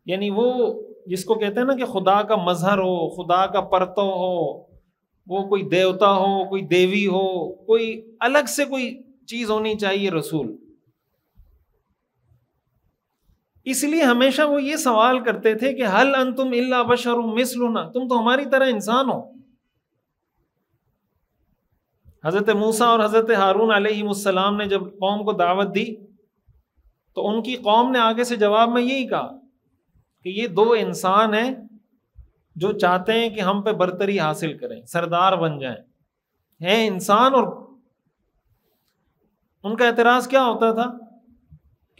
یعنی وہ جس کو کہتے ہیں نا کہ خدا کا مظہر ہو، خدا کا پرتو ہو، وہ کوئی دیوتا ہو، کوئی دیوی ہو، کوئی الگ سے کوئی چیز ہونی چاہیے رسول۔ اس لیے ہمیشہ وہ یہ سوال کرتے تھے کہ ہل انتم الا بشر مثلنا، تم تو ہماری طرح انسان ہو۔ حضرت موسیٰ اور حضرت ہارون علیہ السلام نے جب قوم کو دعوت دی تو ان کی قوم نے آگے سے جواب میں یہی کہا کہ یہ دو انسان ہیں جو چاہتے ہیں کہ ہم پہ برتری حاصل کریں، سردار بن جائیں، ہیں انسان۔ اور ان کا اعتراض کیا ہوتا تھا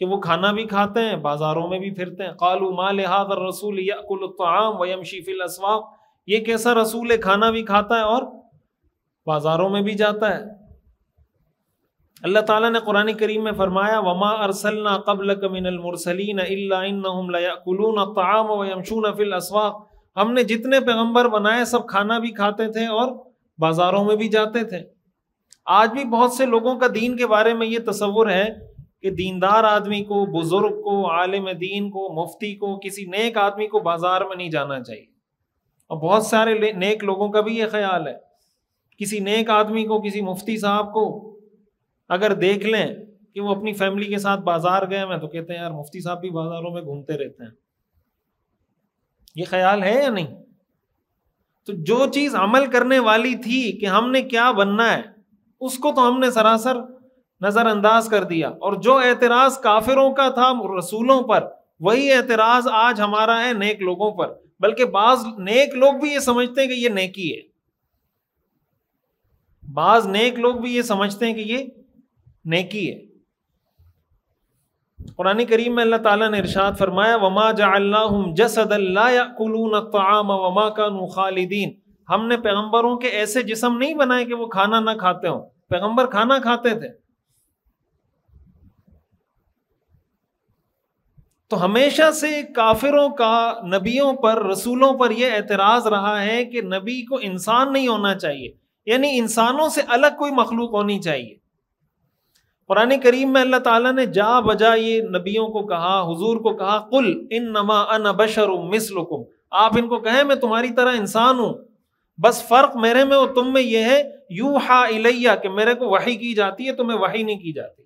کہ وہ کھانا بھی کھاتے ہیں، بازاروں میں بھی پھرتے ہیں۔ قالوا ما لهذا الرسول يأكل الطعام ويمشي في الاسواق، یہ کیسا رسول ہے، کھانا بھی کھاتا ہے اور بازاروں میں بھی جاتا ہے۔ اللہ تعالیٰ نے قرآن کریم میں فرمایا وما ارسلنا قبلک من المرسلین الا انہم لیأکلون الطعام ویمشون فی الاسواق، ہم نے جتنے پیغمبر بنائے سب کھانا بھی کھاتے تھے اور بازاروں میں بھی جاتے تھے۔ آج بھی بہت سے لوگوں کا دین کے بارے میں یہ تصور ہے کہ دیندار آدمی کو، بزرگ کو، عالم دین کو، مفتی کو، کسی نیک آدمی کو بازار میں نہیں جانا چاہیے۔ اور بہت سارے نیک لوگوں کا بھی یہ خیال ہے، کسی نیک آدمی کو، کسی مفتی صاحب کو اگر دیکھ لیں کہ وہ اپنی فیملی کے ساتھ بازار گئے ہیں تو کہتے ہیں یار مفتی صاحب بھی بازاروں میں گھومتے رہتے ہیں۔ یہ خیال ہے یا نہیں؟ تو جو چیز عمل کرنے والی تھی کہ ہم نے کیا بننا ہے، اس کو تو ہم نے سراسر نظر انداز کر دیا۔ اور جو اعتراض کافروں کا تھا رسولوں پر، وہی اعتراض آج ہمارا ہے نیک لوگوں پر۔ بلکہ بعض نیک لوگ بھی یہ سمجھتے ہیں کہ یہ نیکی ہے، بعض نیک لوگ بھی یہ سمجھتے ہیں کہ یہ نیکی ہے۔ قرآن کریم میں اللہ تعالیٰ نے ارشاد فرمایا وما جعلناہم جسدا لا یأکلون الطعام وما کانوا خالدین، ہم نے پیغمبروں کے ایسے جسم نہیں بنائے کہ وہ کھانا نہ کھاتے ہوں، پیغمبر کھانا کھاتے تھے۔ تو ہمیشہ سے کافروں کا نبیوں پر، رسولوں پر یہ اعتراض رہا ہے کہ نبی کو انسان نہیں ہونا چاہیے، یعنی انسانوں سے الگ کوئی مخلوق ہونی چاہیے۔ قرآن کریم میں اللہ تعالیٰ نے جا بجا یہ نبیوں کو کہا، حضور کو کہا قل انما انا بشر مثلکم، آپ ان کو کہیں میں تمہاری طرح انسان ہوں، بس فرق میرے میں اور تم میں یہ ہے یوحا الیہ کہ میرے کو وحی کی جاتی ہے، تمہیں وحی نہیں کی جاتی۔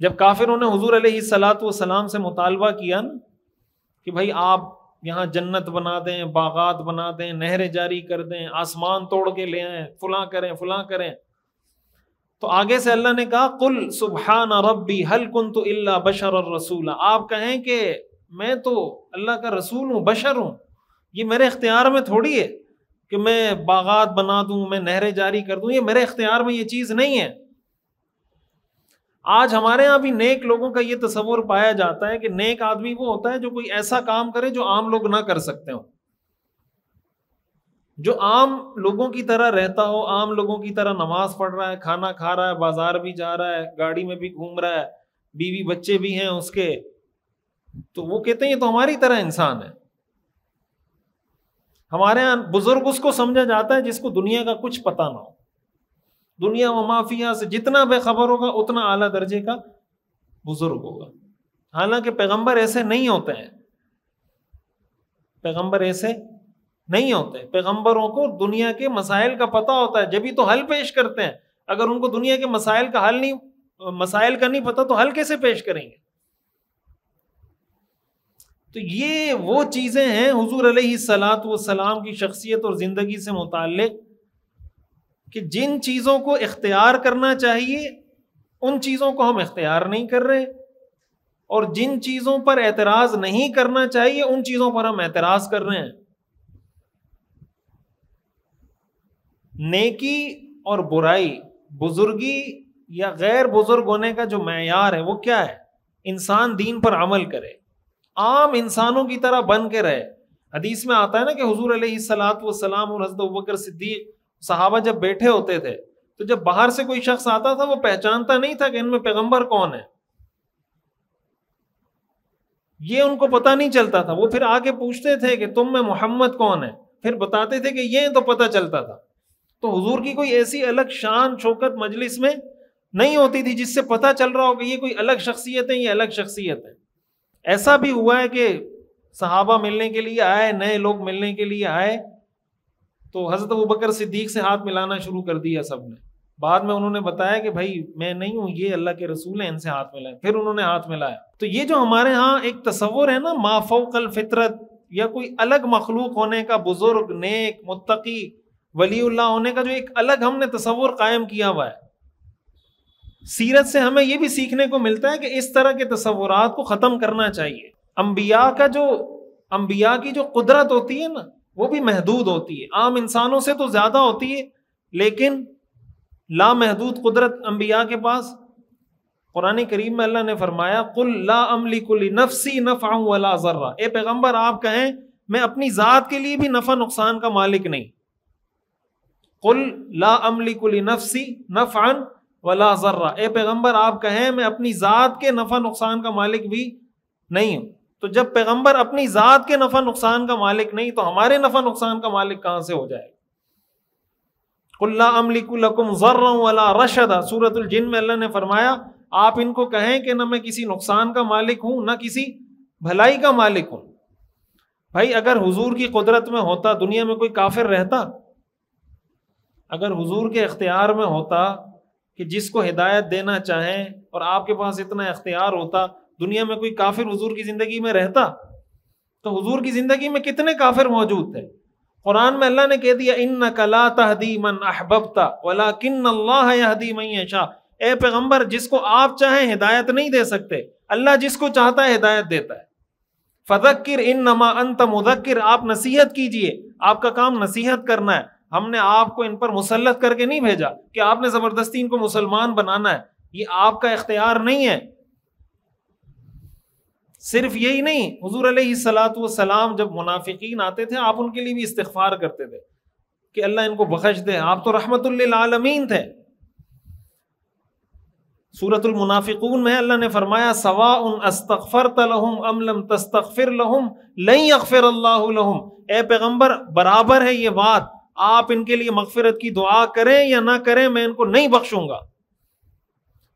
جب کافروں نے حضور علیہ الصلاۃ والسلام سے مطالبہ کیا نا کہ بھائی آپ یہاں جنت بنا دیں، باغات بنا دیں، نہریں جاری کر دیں، آسمان توڑ کے لے آئیں، فلاں کریں فلاں کریں، تو آگے سے اللہ نے کہا قل سبحان ربی هل كنت الا بشرا رسولا، آپ کہیں کہ میں تو اللہ کا رسول ہوں، بشر ہوں، یہ میرے اختیار میں تھوڑی ہے کہ میں باغات بنا دوں، میں نہریں جاری کر دوں، یہ میرے اختیار میں یہ چیز نہیں ہے۔ آج ہمارے ہاں بھی نیک لوگوں کا یہ تصور پایا جاتا ہے کہ نیک آدمی وہ ہوتا ہے جو کوئی ایسا کام کرے جو عام لوگ نہ کر سکتے ہوں، جو عام لوگوں کی طرح رہتا ہو، عام لوگوں کی طرح نماز پڑھ رہا ہے، کھانا کھا رہا ہے، بازار بھی جا رہا ہے، گاڑی میں بھی گھوم رہا ہے، بیوی بچے بھی ہیں اس کے، تو وہ کہتے ہیں یہ تو ہماری طرح انسان ہے۔ ہمارے یہاں بزرگ اس کو سمجھا جاتا ہے جس کو دنیا کا کچھ پتہ نہ ہو، دنیا و ما فیہا سے جتنا بے خبر ہوگا اتنا اعلیٰ درجے کا بزرگ ہوگا۔ حالانکہ پیغمبر ایسے نہیں ہوتے ہیں، پیغمبر ایسے نہیں ہوتے، پیغمبروں کو دنیا کے مسائل کا پتہ ہوتا ہے، جبھی تو حل پیش کرتے ہیں۔ اگر ان کو دنیا کے مسائل کا نہیں پتہ تو حل کیسے پیش کریں گے؟ تو یہ وہ چیزیں ہیں حضور علیہ الصلاۃ والسلام کی شخصیت اور زندگی سے متعلق کہ جن چیزوں کو اختیار کرنا چاہیے ان چیزوں کو ہم اختیار نہیں کر رہے، اور جن چیزوں پر اعتراض نہیں کرنا چاہیے ان چیزوں پر ہم اعتراض کر رہے ہیں۔ نیکی اور برائی، بزرگی یا غیر بزرگ ہونے کا جو معیار ہے وہ کیا ہے؟ انسان دین پر عمل کرے، عام انسانوں کی طرح بن کے رہے۔ حدیث میں آتا ہے نا کہ حضور علیہ الصلاۃ والسلام اور حضرت ابوبکر صدیق صحابہ جب بیٹھے ہوتے تھے تو جب باہر سے کوئی شخص آتا تھا وہ پہچانتا نہیں تھا کہ ان میں پیغمبر کون ہے، یہ ان کو پتہ نہیں چلتا تھا، وہ پھر آگے پوچھتے تھے کہ تم میں محمد کون ہے، پھر بتاتے تھے کہ یہ تو پتہ چلتا تھا۔ تو حضور کی کوئی ایسی الگ شان شوکت مجلس میں نہیں ہوتی تھی جس سے پتہ چل رہا ہو کہ یہ کوئی الگ شخصیت ہے، یہ الگ شخصیت ہے۔ ایسا بھی ہوا ہے کہ صحابہ ملنے کے لیے آئے، نئے لوگ ملنے کے لیے آئے تو حضرت ابوبکر صدیق سے ہاتھ ملانا شروع کر دیا سب نے، بعد میں انہوں نے بتایا کہ بھائی میں نہیں ہوں، یہ اللہ کے رسول ہیں، ان سے ہاتھ ملائیں، پھر انہوں نے ہاتھ ملایا۔ تو یہ جو ہمارے ہاں ایک تصور ہے نا ما فوق الفطرت یا کوئی الگ مخلوق ہونے کا، بزرگ، نیک، متقی، ولی اللہ ہونے کا جو ایک الگ ہم نے تصور قائم کیا ہوا ہے، سیرت سے ہمیں یہ بھی سیکھنے کو ملتا ہے کہ اس طرح کے تصورات کو ختم کرنا چاہیے۔ انبیاء کی جو قدرت ہوتی ہے نا وہ بھی محدود ہوتی ہے، عام انسانوں سے تو زیادہ ہوتی ہے، لیکن لامحدود قدرت انبیاء کے پاس۔ قرآن کریم میں اللہ نے فرمایا قل لا املک لنفسی نفعا ولا ضرا، اے پیغمبر آپ کہیں میں اپنی ذات کے لیے بھی نفع نقصان کا مالک نہیں۔ قل لا املک لنفسی نفعا ولا ضرا، اے پیغمبر آپ کہیں میں اپنی ذات کے نفع نقصان کا مالک بھی نہیں ہوں۔ تو جب پیغمبر اپنی ذات کے نفع نقصان کا مالک نہیں تو ہمارے نفع نقصان کا مالک کہاں سے ہو جائے گا؟ قل لا املک لکم ضرا ولا رشدا، سورۃ الجن میں اللہ نے فرمایا آپ ان کو کہیں کہ نہ میں کسی نقصان کا مالک ہوں نہ کسی بھلائی کا مالک ہوں۔ بھائی اگر حضور کی قدرت میں ہوتا دنیا میں کوئی کافر رہتا؟ اگر حضور کے اختیار میں ہوتا کہ جس کو ہدایت دینا چاہیں اور آپ کے پاس اتنا اختیار ہوتا، دنیا میں کوئی کافر حضور کی زندگی میں رہتا؟ تو حضور کی زندگی میں کتنے کافر موجود تھے؟ قرآن میں اللہ نے کہہ دیا انک لا تہدی من احببت ولکن اللہ یہدی من یشاء، اے پیغمبر جس کو آپ چاہیں ہدایت نہیں دے سکتے، اللہ جس کو چاہتا ہے ہدایت دیتا ہے۔ فذکر انما انت مذکر، آپ نصیحت کیجئے، آپ کا کام نصیحت کرنا ہے۔ ہم نے آپ کو ان پر مسلط کر کے نہیں بھیجا کہ آپ نے زبردستی ان کو مسلمان بنانا ہے، یہ آپ کا اختیار نہیں ہے۔ صرف یہی نہیں، حضور علیہ الصلوۃ والسلام جب منافقین آتے تھے آپ ان کے لیے بھی استغفار کرتے تھے کہ اللہ ان کو بخش دے، آپ تو رحمت للعالمین تھے۔ سورۃ المنافقون میں اللہ نے فرمایا سواء استغفرت لهم ام لم تستغفر لهم لن يغفر اللہ لهم، اے پیغمبر برابر ہے یہ بات، آپ ان کے لیے مغفرت کی دعا کریں یا نہ کریں میں ان کو نہیں بخشوں گا۔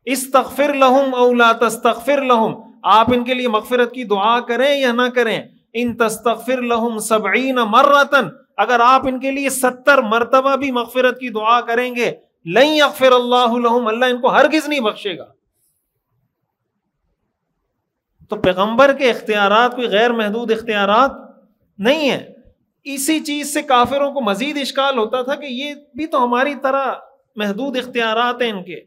استغفر لهم او لا تستغفر لهم، آپ ان کے لیے مغفرت کی دعا کریں یا نہ کریں، ان تستغفر لهم 70 مرۃ، اگر آپ ان کے لیے 70 مرتبہ بھی مغفرت کی دعا کریں گے، لن یغفر اللہ لهم، اللہ ان کو ہرگز نہیں بخشے گا۔ تو پیغمبر کے اختیارات کوئی غیر محدود اختیارات نہیں ہیں۔ اسی چیز سے کافروں کو مزید اشکال ہوتا تھا کہ یہ بھی تو ہماری طرح محدود اختیارات ہیں ان کے،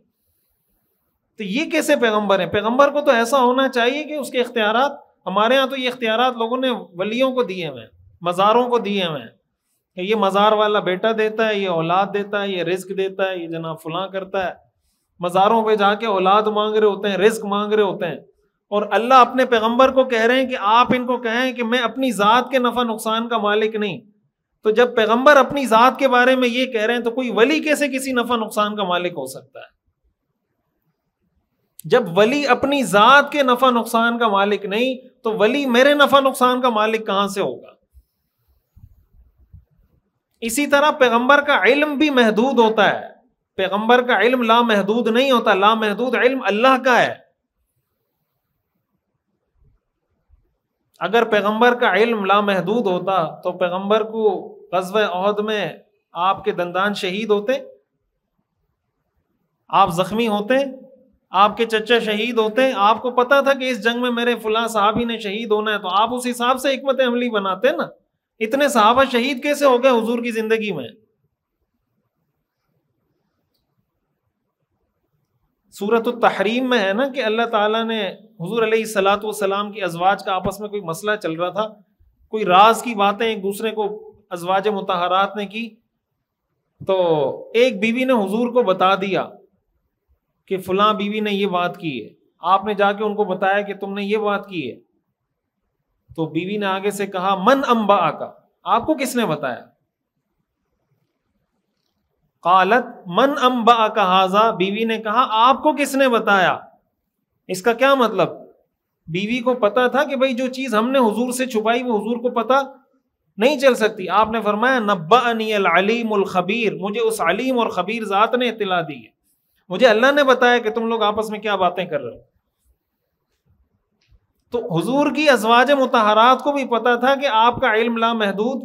تو یہ کیسے پیغمبر ہیں؟ پیغمبر کو تو ایسا ہونا چاہیے کہ اس کے اختیارات، ہمارے ہاں تو یہ اختیارات لوگوں نے ولیوں کو دیے ہوئے ہیں، مزاروں کو دیے ہوئے ہیں کہ یہ مزار والا بیٹا دیتا ہے، یہ اولاد دیتا ہے، یہ رزق دیتا ہے، یہ جناب فلاں کرتا ہے۔ مزاروں پہ جا کے اولاد مانگ رہے ہوتے ہیں، رزق مانگ رہے ہوتے ہیں، اور اللہ اپنے پیغمبر کو کہہ رہے ہیں کہ آپ ان کو کہیں کہ میں اپنی ذات کے نفع نقصان کا مالک نہیں۔ تو جب پیغمبر اپنی ذات کے بارے میں یہ کہہ رہے ہیں تو کوئی ولی کیسے کسی نفع نقصان کا مالک ہو سکتا ہے؟ جب ولی اپنی ذات کے نفع نقصان کا مالک نہیں تو ولی میرے نفع نقصان کا مالک کہاں سے ہوگا؟ اسی طرح پیغمبر کا علم بھی محدود ہوتا ہے، پیغمبر کا علم لامحدود نہیں ہوتا، لامحدود علم اللہ کا ہے۔ اگر پیغمبر کا علم لامحدود ہوتا تو پیغمبر کو غزوہ احد میں آپ کے دندان شہید ہوتے، آپ زخمی ہوتے، آپ کے چچا شہید ہوتے، آپ کو پتا تھا کہ اس جنگ میں میرے فلاں صحابی نے شہید ہونا ہے، تو آپ اس حساب سے حکمت عملی بناتے نا۔ اتنے صحابہ شہید کیسے ہو گئے حضور کی زندگی میں؟ سورۃ التحریم میں ہے نا کہ اللہ تعالیٰ نے حضور علیہ الصلوۃ والسلام کی ازواج کا آپس میں کوئی مسئلہ چل رہا تھا، کوئی راز کی باتیں ایک دوسرے کو ازواج مطہرات نے کی، تو ایک بیوی نے حضور کو بتا دیا کہ فلاں بیوی نے یہ بات کی ہے، آپ نے جا کے ان کو بتایا کہ تم نے یہ بات کی ہے، تو بیوی نے آگے سے کہا من انبأک، آپ کو کس نے بتایا؟ قالت من انبأک ھذا، بیوی نے کہا آپ کو کس نے بتایا؟ اس کا کیا مطلب؟ بیوی کو پتا تھا کہ بھئی جو چیز ہم نے حضور سے چھپائی وہ حضور کو پتا نہیں چل سکتی۔ آپ نے فرمایا نبأنی العلیم الخبیر، مجھے اس علیم اور خبیر ذات نے اطلاع دی ہے، مجھے اللہ نے بتایا کہ تم لوگ آپس میں کیا باتیں کر رہے ہو۔ تو حضور کی ازواج مطہرات کو بھی پتا تھا کہ آپ کا علم لامحدود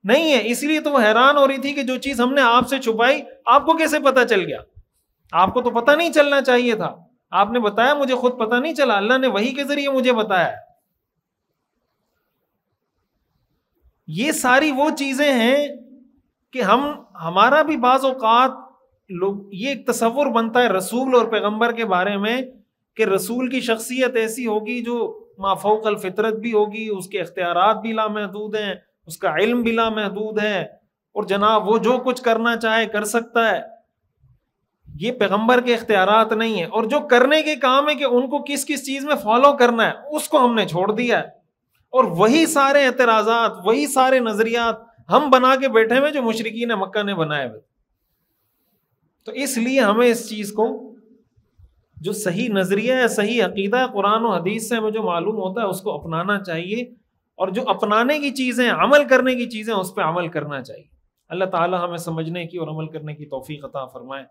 نہیں ہے، اس لیے تو وہ حیران ہو رہی تھی کہ جو چیز ہم نے آپ سے چھپائی آپ کو کیسے پتا چل گیا؟ آپ کو تو پتا نہیں چلنا چاہیے تھا، آپ نے بتایا مجھے خود پتا نہیں چلا، اللہ نے وحی کے ذریعے مجھے بتایا۔ یہ ساری وہ چیزیں ہیں کہ ہمارا بھی بعض اوقات یہ ایک تصور بنتا ہے رسول اور پیغمبر کے بارے میں کہ رسول کی شخصیت ایسی ہوگی جو ما فوق الفطرت بھی ہوگی، اس کے اختیارات بھی لامحدود ہیں، اس کا علم بھی لامحدود ہے، اور جناب وہ جو کچھ کرنا چاہے کر سکتا ہے۔ یہ پیغمبر کے اختیارات نہیں ہیں، اور جو کرنے کے کام ہے کہ ان کو کس کس چیز میں فالو کرنا ہے اس کو ہم نے چھوڑ دیا ہے، اور وہی سارے اعتراضات، وہی سارے نظریات ہم بنا کے بیٹھے ہوئے جو مشرکین مکہ نے بنائے ہوئے۔ تو اس لیے ہمیں اس چیز کو، جو صحیح نظریہ ہے، صحیح عقیدہ ہے، قرآن و حدیث سے ہمیں جو معلوم ہوتا ہے اس کو اپنانا چاہیے، اور جو اپنانے کی چیزیں، عمل کرنے کی چیزیں، اس پہ عمل کرنا چاہیے۔ اللہ تعالی ہمیں سمجھنے کی اور عمل کرنے کی توفیق عطا فرمائے۔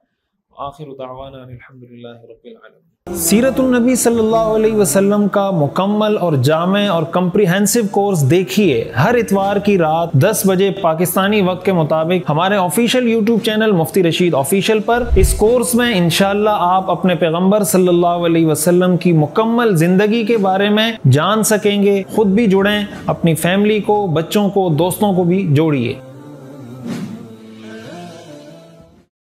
آخر دعوانا الحمدللہ رب العالمین۔ سیرت النبی صلی اللہ علیہ وسلم کا مکمل اور جامع اور کمپریہنسو کورس دیکھیے ہر اتوار کی رات 10 بجے پاکستانی وقت کے مطابق ہمارے آفیشیل یوٹیوب چینل مفتی رشید آفیشیل پر۔ اس کورس میں انشاءاللہ آپ اپنے پیغمبر صلی اللہ علیہ وسلم کی مکمل زندگی کے بارے میں جان سکیں گے، خود بھی جڑیں، اپنی فیملی کو، بچوں کو، دوستوں کو بھی جوڑیے۔